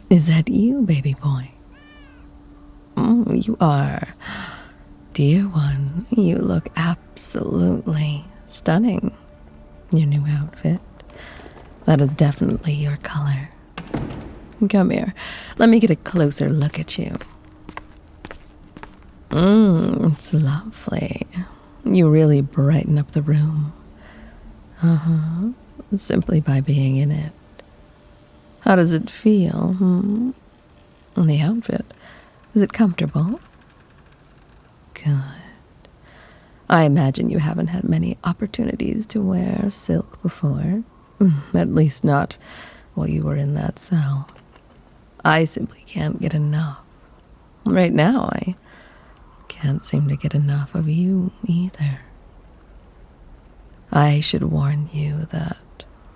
Is that you, baby boy? You are. Dear one, you look absolutely stunning. Your new outfit. That is definitely your color. Come here. Let me get a closer look at you. It's lovely. You really brighten up the room. Simply by being in it. How does it feel? The outfit. Is it comfortable? Good. I imagine you haven't had many opportunities to wear silk before. At least not while you were in that cell. I simply can't get enough. Right now, I can't seem to get enough of you either. I should warn you that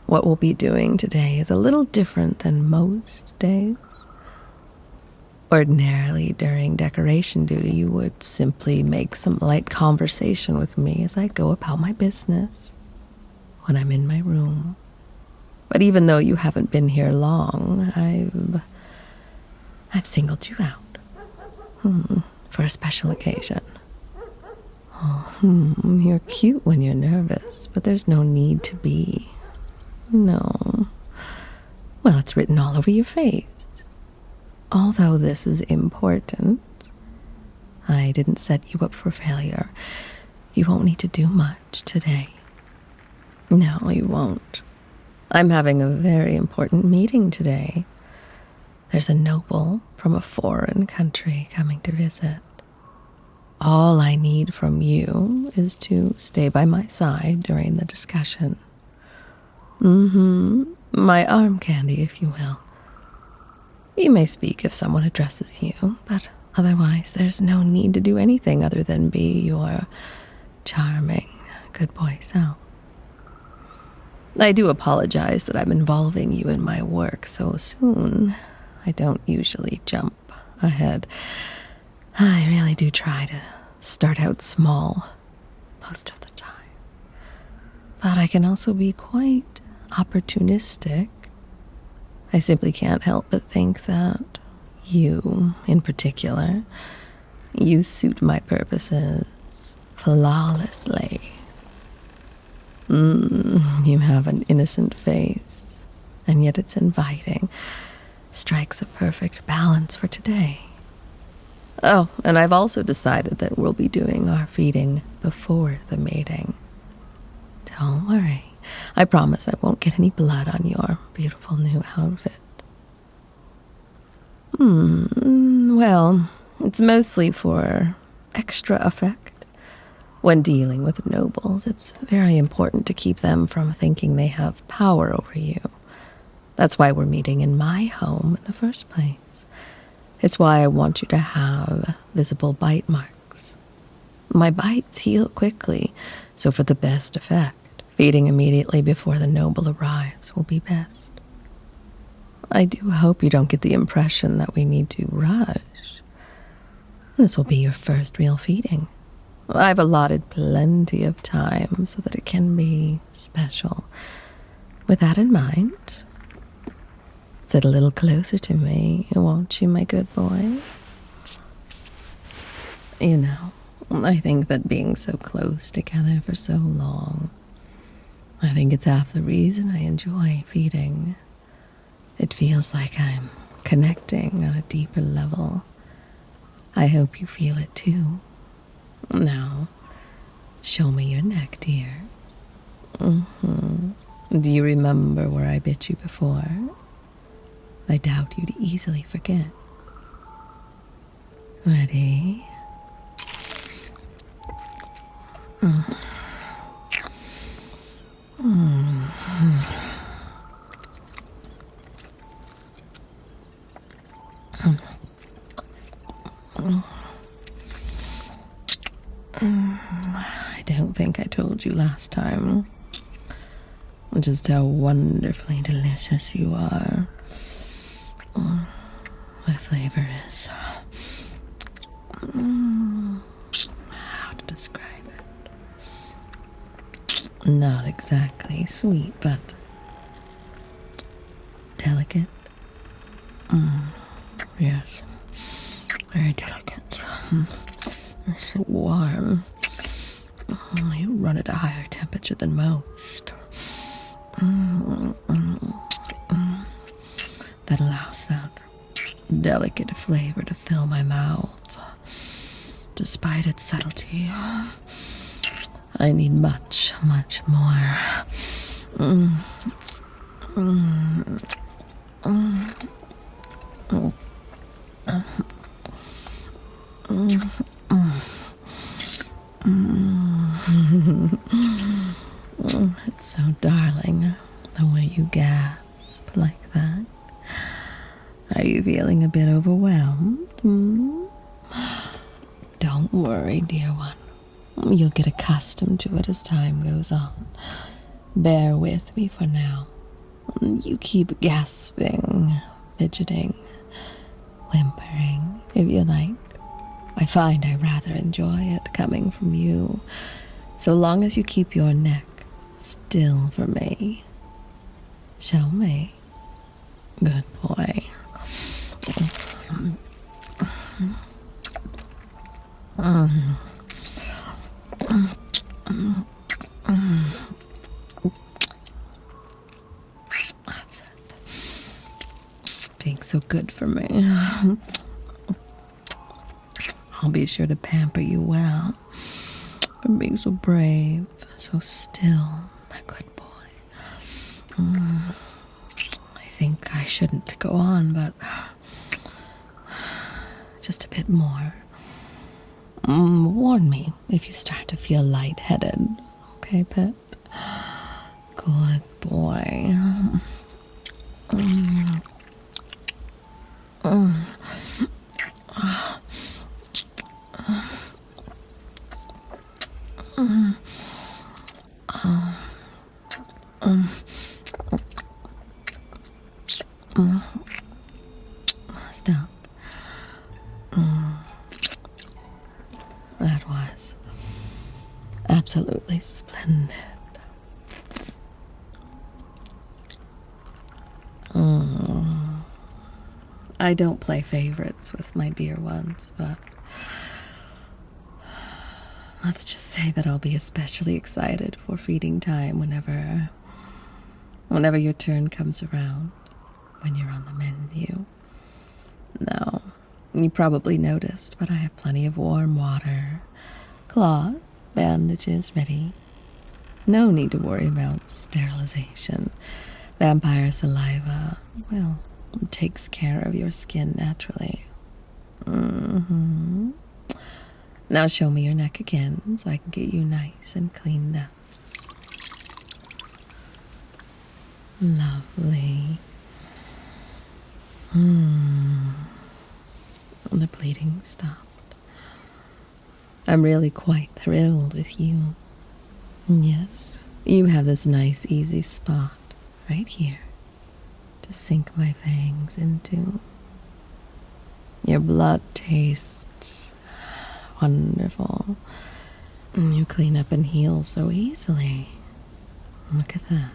what we'll be doing today is a little different than most days. Ordinarily, during decoration duty, you would simply make some light conversation with me as I go about my business when I'm in my room. But even though you haven't been here long, I've singled you out for a special occasion. You're cute when you're nervous, but there's no need to be. No. Well, it's written all over your face. Although this is important, I didn't set you up for failure. You won't need to do much today. No, you won't. I'm having a very important meeting today. There's a noble from a foreign country coming to visit. All I need from you is to stay by my side during the discussion. My arm candy, if you will. You may speak if someone addresses you, but otherwise there's no need to do anything other than be your charming, good boy self. I do apologize that I'm involving you in my work so soon. I don't usually jump ahead. I really do try to start out small most of the time. But I can also be quite opportunistic. I simply can't help but think that you, in particular, you suit my purposes flawlessly. You have an innocent face, and yet it's inviting. Strikes a perfect balance for today. Oh, and I've also decided that we'll be doing our feeding before the mating. Don't worry. I promise I won't get any blood on your beautiful new outfit. Well, it's mostly for extra effect. When dealing with nobles, it's very important to keep them from thinking they have power over you. That's why we're meeting in my home in the first place. It's why I want you to have visible bite marks. My bites heal quickly, so for the best effect, feeding immediately before the noble arrives will be best. I do hope you don't get the impression that we need to rush. This will be your first real feeding. I've allotted plenty of time so that it can be special. With that in mind, sit a little closer to me, won't you, my good boy? You know, I think that being so close together for so long, I think it's half the reason I enjoy feeding. It feels like I'm connecting on a deeper level. I hope you feel it too. Now, show me your neck, dear. Do you remember where I bit you before? I doubt you'd easily forget. Ready? I don't think I told you last time just how wonderfully delicious you are. The flavor is... how to describe it? Not exactly sweet, but delicate. Yes. Very delicate. It's so warm. You run at a higher temperature than most. That allows that delicate flavor to fill my mouth. Despite its subtlety, I need much, much more. It's so darling, the way you gasp like that. Are you feeling a bit overwhelmed? Don't worry, dear one. You'll get accustomed to it as time goes on. Bear with me for now. You keep gasping, fidgeting, whimpering, if you like. I find I rather enjoy it coming from you, so long as you keep your neck still for me. Show me. Good boy. Being so good for me. I'll be sure to pamper you well for being so brave, so still, my good boy. I think I shouldn't go on, but just a bit more. Warn me if you start to feel lightheaded, okay, pet? Good boy. Stop. That was absolutely splendid. I don't play favorites with my dear ones, but let's just say that I'll be especially excited for feeding time whenever your turn comes around, when you're on the menu. Now, you probably noticed, but I have plenty of warm water, cloth, bandages ready. No need to worry about sterilization. Vampire saliva, well, takes care of your skin naturally. Now show me your neck again so I can get you nice and cleaned up. Lovely. The bleeding stopped. I'm really quite thrilled with you. Yes, you have this nice, easy spot right here to sink my fangs into. Your blood tastes wonderful. You clean up and heal so easily. Look at that.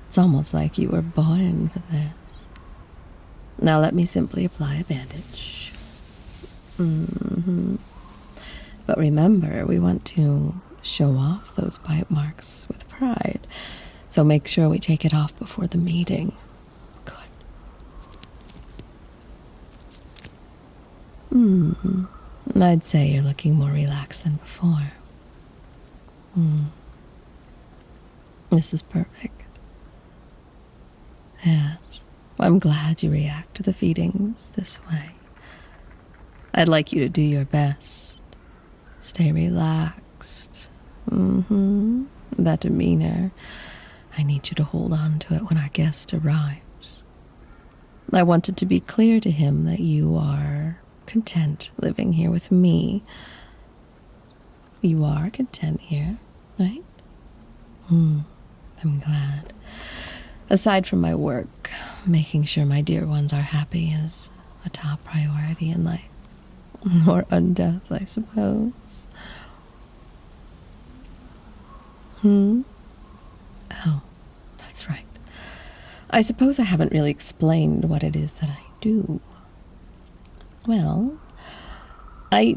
It's almost like you were born for this. Now let me simply apply a bandage. But remember, we want to show off those bite marks with pride. So make sure we take it off before the meeting. Good. I'd say you're looking more relaxed than before. This is perfect. Yes, I'm glad you react to the feedings this way. I'd like you to do your best. Stay relaxed. That demeanor, I need you to hold on to it when our guest arrives. I want it to be clear to him that you are content living here with me. You are content here, right? I'm glad. Aside from my work, making sure my dear ones are happy is a top priority in life. Or undeath, I suppose. Oh, that's right. I suppose I haven't really explained what it is that I do. Well, I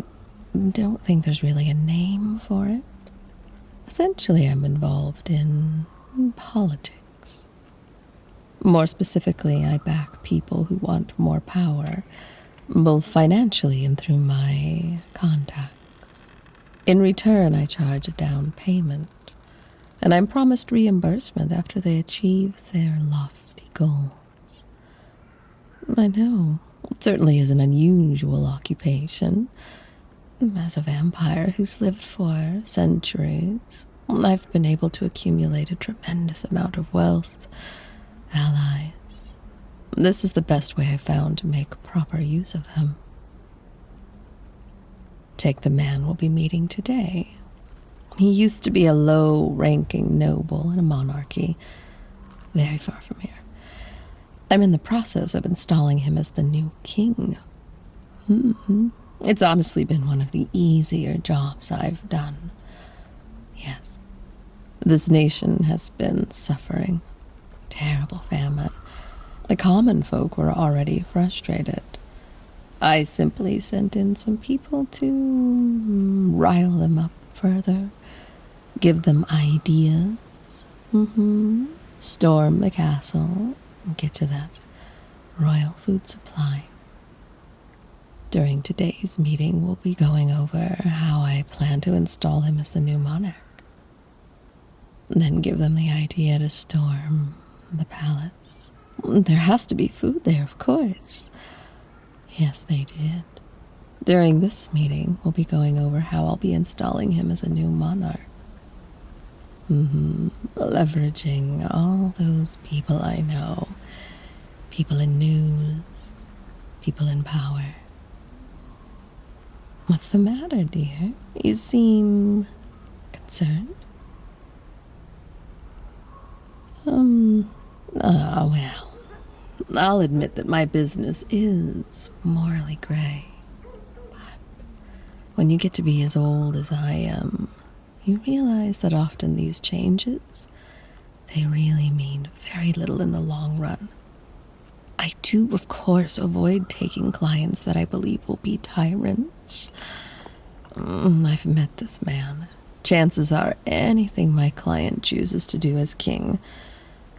don't think there's really a name for it. Essentially, I'm involved in politics. More specifically, I back people who want more power, both financially and through my contacts. In return, I charge a down payment, and I'm promised reimbursement after they achieve their lofty goals. I know, it certainly is an unusual occupation. As a vampire who's lived for centuries, I've been able to accumulate a tremendous amount of wealth, allies. This is the best way I've found to make proper use of them. Take the man we'll be meeting today. He used to be a low-ranking noble in a monarchy, very far from here. I'm in the process of installing him as the new king. It's honestly been one of the easier jobs I've done. Yes, this nation has been suffering. Terrible famine. The common folk were already frustrated. I simply sent in some people to rile them up further, give them ideas, storm the castle, and get to that royal food supply. During today's meeting, we'll be going over how I plan to install him as the new monarch. Then give them the idea to storm the palace. There has to be food there, of course. Yes, they did. During this meeting, we'll be going over how I'll be installing him as a new monarch. Leveraging all those people I know. People in news. People in power. What's the matter, dear? You seem concerned. Well, I'll admit that my business is morally gray. But when you get to be as old as I am, you realize that often these changes, they really mean very little in the long run. I do, of course, avoid taking clients that I believe will be tyrants. I've met this man. Chances are anything my client chooses to do as king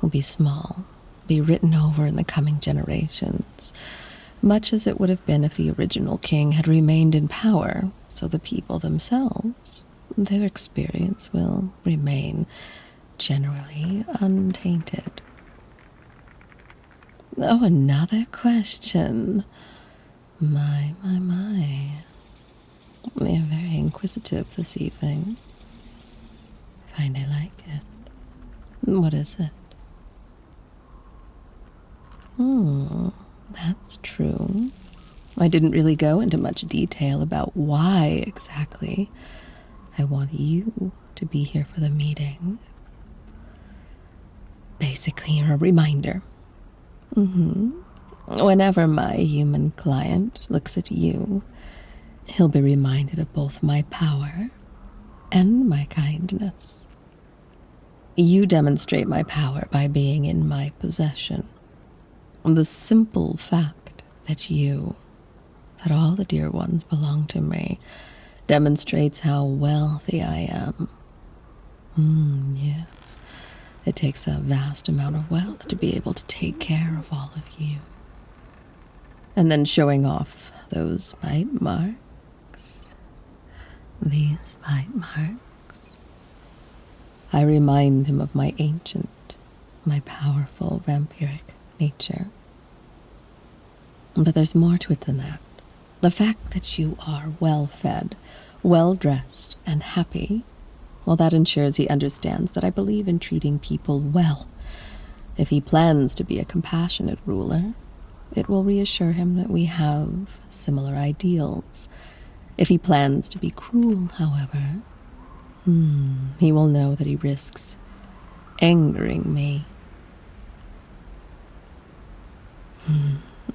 will be small, be written over in the coming generations, much as it would have been if the original king had remained in power, so the people themselves, their experience will remain generally untainted. Oh, another question. My. You're very inquisitive this evening. Find I like it. What is it? That's true. I didn't really go into much detail about why exactly I want you to be here for the meeting. Basically, you're a reminder. Whenever my human client looks at you, he'll be reminded of both my power and my kindness. You demonstrate my power by being in my possession. The simple fact that all the dear ones belong to me, demonstrates how wealthy I am. Yes. It takes a vast amount of wealth to be able to take care of all of you. And then showing off those bite marks. These bite marks. I remind him of my ancient, my powerful vampiric nature. But there's more to it than that. The fact that you are well-fed, well-dressed, and happy, well, that ensures he understands that I believe in treating people well. If he plans to be a compassionate ruler, it will reassure him that we have similar ideals. If he plans to be cruel, however, he will know that he risks angering me.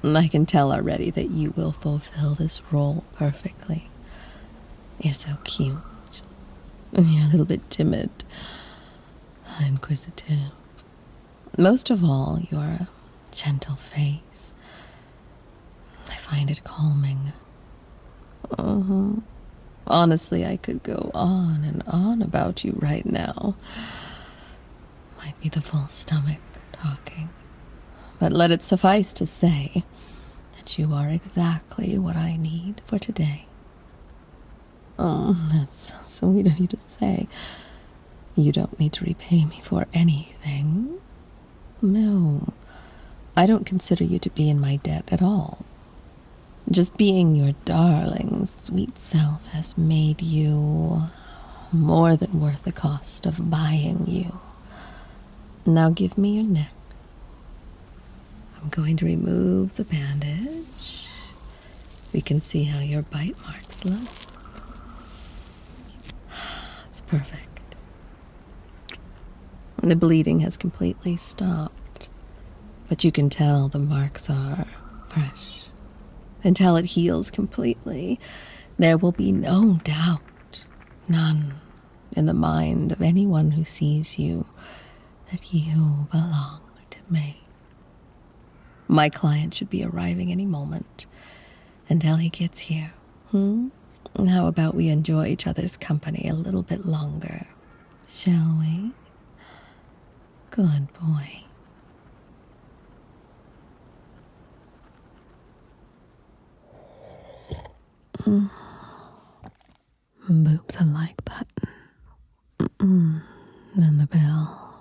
I can tell already that you will fulfill this role perfectly. You're so cute. You're a little bit timid, inquisitive. Most of all, your gentle face. I find it calming. Honestly, I could go on and on about you right now. Might be the full stomach talking. But let it suffice to say that you are exactly what I need for today. That's sweet of you to say. You don't need to repay me for anything. No, I don't consider you to be in my debt at all. Just being your darling, sweet self has made you more than worth the cost of buying you. Now give me your neck. I'm going to remove the bandage. We can see how your bite marks look. It's perfect. The bleeding has completely stopped, but you can tell the marks are fresh. Until it heals completely, there will be no doubt, none, in the mind of anyone who sees you, that you belong to me. My client should be arriving any moment. Until he gets here, How about we enjoy each other's company a little bit longer, shall we? Good boy. Boop the like button. And the bell.